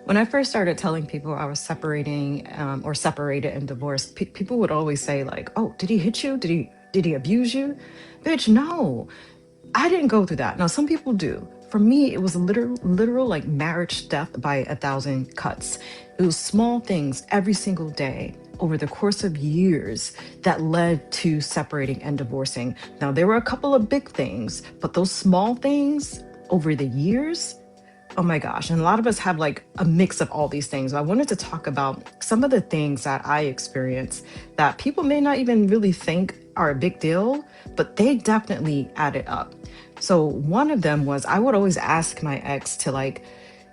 When I first started telling people I was separating or separated and divorced, people would always say like, "Oh, did he hit you? Did he abuse you?" Bitch, no. I didn't go through that. Now some people do. For me, it was a literal like marriage death by a thousand cuts. It was small things every single day over the course of years that led to separating and divorcing. Now there were a couple of big things, but those small things over the years, oh my gosh. And a lot of us have like a mix of all these things. I wanted to talk about some of the things that I experienced that people may not even really think are a big deal, but they definitely added up. So one of them was I would always ask my ex to like,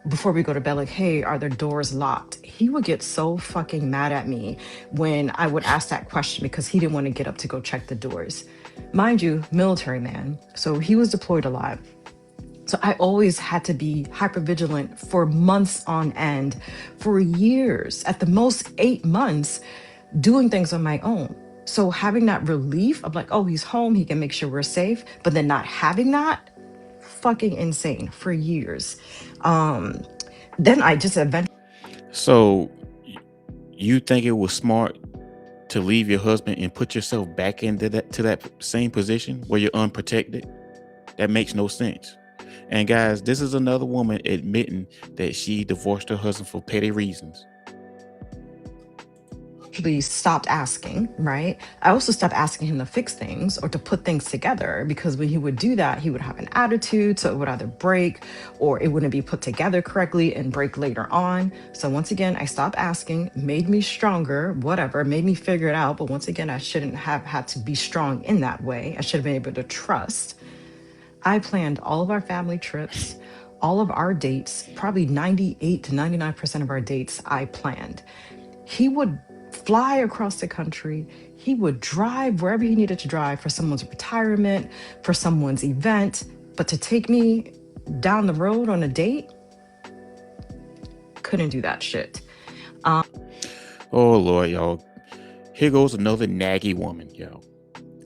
before we go to bed, like, hey, are the doors locked? He would get so fucking mad at me when I would ask that question because he didn't want to get up to go check the doors. Mind you, military man. So he was deployed a lot. So I always had to be hyper vigilant for months on end, for years, at the most 8 months, doing things on my own. So having that relief of like, oh, he's home, he can make sure we're safe, but then not having that, fucking insane for years. Um, then I just eventually. So you think it was smart to leave your husband and put yourself back into that same position where you're unprotected? That makes no sense. And guys, this is another woman admitting that she divorced her husband for petty reasons. Stopped asking, right? I also stopped asking him to fix things or to put things together because when he would do that, he would have an attitude. So it would either break or it wouldn't be put together correctly and break later on. So once again, I stopped asking, made me stronger, whatever, made me figure it out. But once again, I shouldn't have had to be strong in that way. I should have been able to trust. I planned all of our family trips, all of our dates, probably 98 to 99% of our dates I planned. He would fly across the country. He would drive wherever he needed to drive for someone's retirement, for someone's event. But to take me down the road on a date, couldn't do that shit. Oh Lord, y'all. Here goes another naggy woman, yo.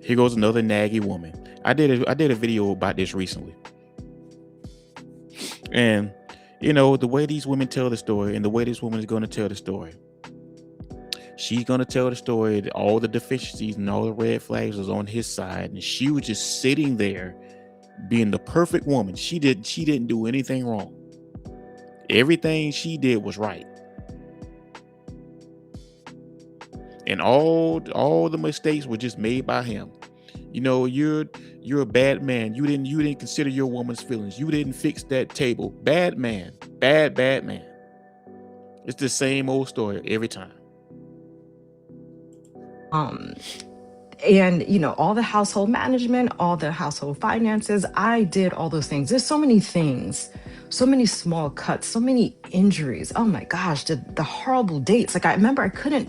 Here goes another naggy woman. I did a video about this recently. And the way these women tell the story and the way this woman is going to tell the story. She's going to tell the story that all the deficiencies and all the red flags was on his side, and she was just sitting there being the perfect woman. She didn't do anything wrong. Everything she did was right. And all the mistakes were just made by him. You're a bad man. You didn't consider your woman's feelings. You didn't fix that table. Bad man. Bad man. It's the same old story every time. Um, and all the household management, all the household finances, I did all those things. There's so many things, so many small cuts, so many injuries. Oh my gosh, the horrible dates. Like I remember I couldn't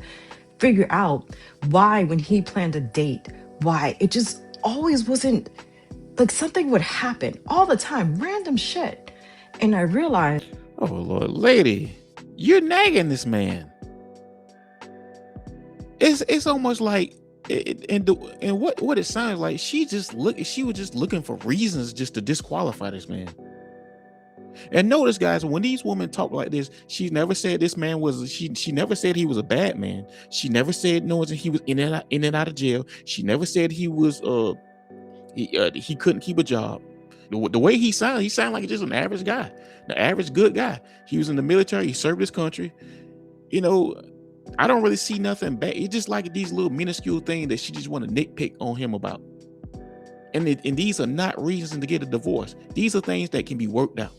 figure out why when he planned a date, why it just always wasn't like something would happen all the time, random shit. And I realized. Oh Lord, lady, you're nagging this man. It's almost like and what it sounds like she was just looking for reasons just to disqualify this man. And notice, guys, when these women talk like this, she never said this man was she never said he was a bad man. She never said no he was in and out of jail. She never said he was he couldn't keep a job. The way he sounded like just an average guy, the average good guy. He was in the military, he served his country. I don't really see nothing bad. It's just like these little minuscule things that she just want to nitpick on him about. And these are not reasons to get a divorce. These are things that can be worked out.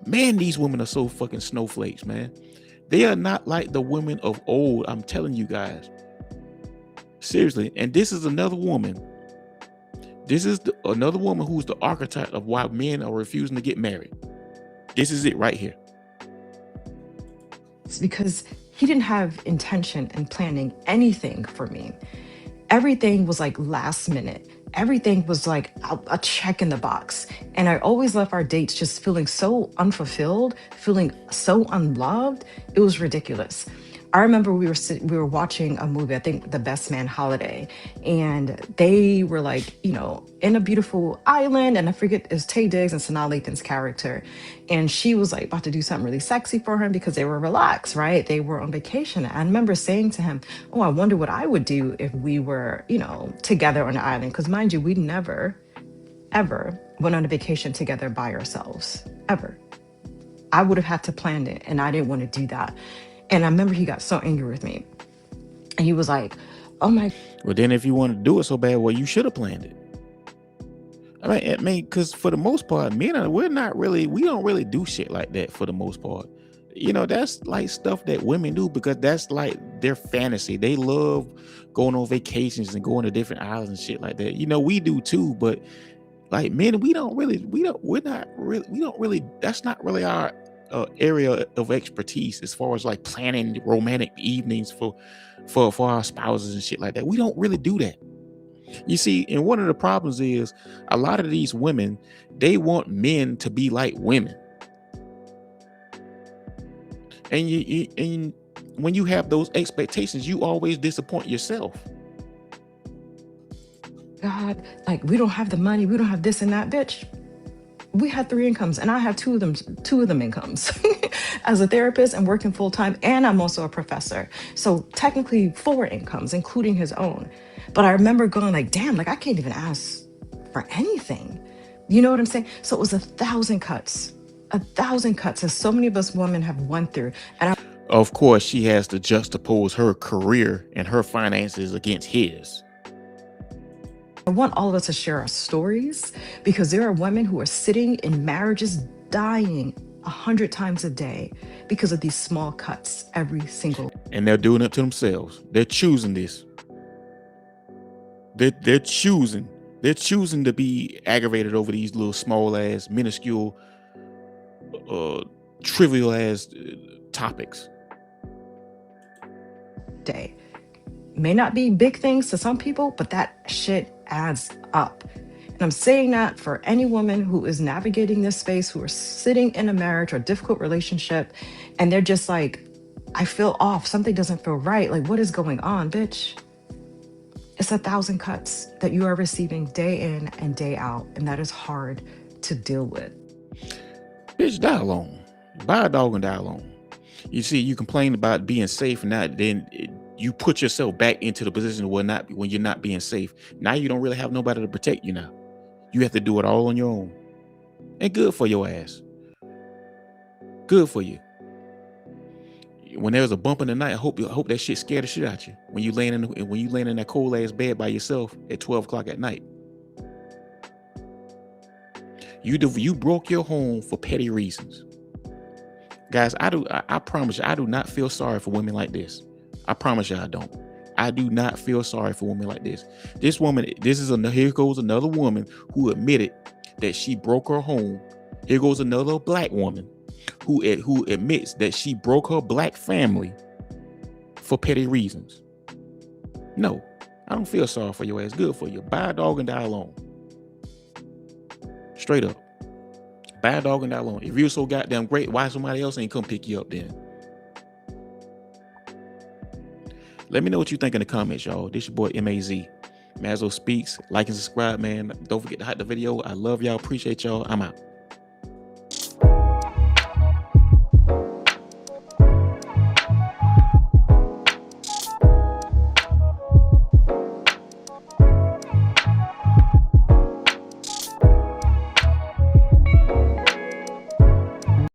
Man, these women are so fucking snowflakes, man. They are not like the women of old. I'm telling you guys. Seriously. And this is another woman. This is another woman who's the archetype of why men are refusing to get married. This is it right here. It's because he didn't have intention in planning anything for me. Everything was like last minute. Everything was like a check in the box. And I always left our dates just feeling so unfulfilled, feeling so unloved. It was ridiculous. I remember we were watching a movie, I think The Best Man Holiday, and they were like, in a beautiful island, and I forget it's Tay Diggs and Sanaa Lathan's character, and she was like about to do something really sexy for him because they were relaxed, right? They were on vacation. I remember saying to him, "Oh, I wonder what I would do if we were, together on an island." Because mind you, we never ever went on a vacation together by ourselves ever. I would have had to plan it, and I didn't want to do that. And I remember he got so angry with me. And he was like, "Oh my." Well, then if you want to do it so bad, well, you should have planned it. Because for the most part, we don't really do shit like that for the most part. That's like stuff that women do because that's like their fantasy. They love going on vacations and going to different islands and shit like that. We do too, but like men, that's not really our area of expertise as far as like planning romantic evenings for our spouses and shit like that. We don't really do that. You see, and one of the problems is a lot of these women, they want men to be like women. And and when you have those expectations, you always disappoint yourself. God, like we don't have the money, we don't have this and that, bitch. We had 3 incomes, and I have two of them incomes as a therapist and working full time, and I'm also a professor. So technically 4 incomes, including his own. But I remember going like, damn, like I can't even ask for anything. You know what I'm saying? So it was 1,000 cuts. 1,000 cuts, as so many of us women have went through. And Of course, she has to juxtapose her career and her finances against his. I want all of us to share our stories, because there are women who are sitting in marriages dying 100 times a day because of these small cuts every single. And they're doing it to themselves. They're choosing this. They're choosing. They're choosing to be aggravated over these little small ass, minuscule, trivial ass topics. Day may not be big things to some people, but that shit adds up. And I'm saying that for any woman who is navigating this space, who are sitting in a marriage or difficult relationship, and they're just like, I feel off, something doesn't feel right. Like, what is going on, bitch? It's 1,000 cuts that you are receiving day in and day out, and that is hard to deal with. Bitch, die alone. Buy a dog and die alone. You see, you complain about being safe, and then you put yourself back into the position when you're not being safe. Now you don't really have nobody to protect you now. You have to do it all on your own. And good for your ass. Good for you. When there's a bump in the night, I hope that shit scared the shit out you. When you laying in that cold ass bed by yourself at 12 o'clock at night. You broke your home for petty reasons. Guys, I promise you, I do not feel sorry for women like this. I promise you I don't. I do not feel sorry for women like this. Here goes another woman who admitted that she broke her home. Here goes another black woman who admits that she broke her black family for petty reasons. No, I don't feel sorry for your ass. Good for you. Buy a dog and die alone. Straight up. Buy a dog and die alone. If you're so goddamn great, why somebody else ain't come pick you up then? Let me know what you think in the comments, y'all. This your boy MAZ. Mazzo Speaks. Like and subscribe, man. Don't forget to hit the video. I love y'all. Appreciate y'all. I'm out.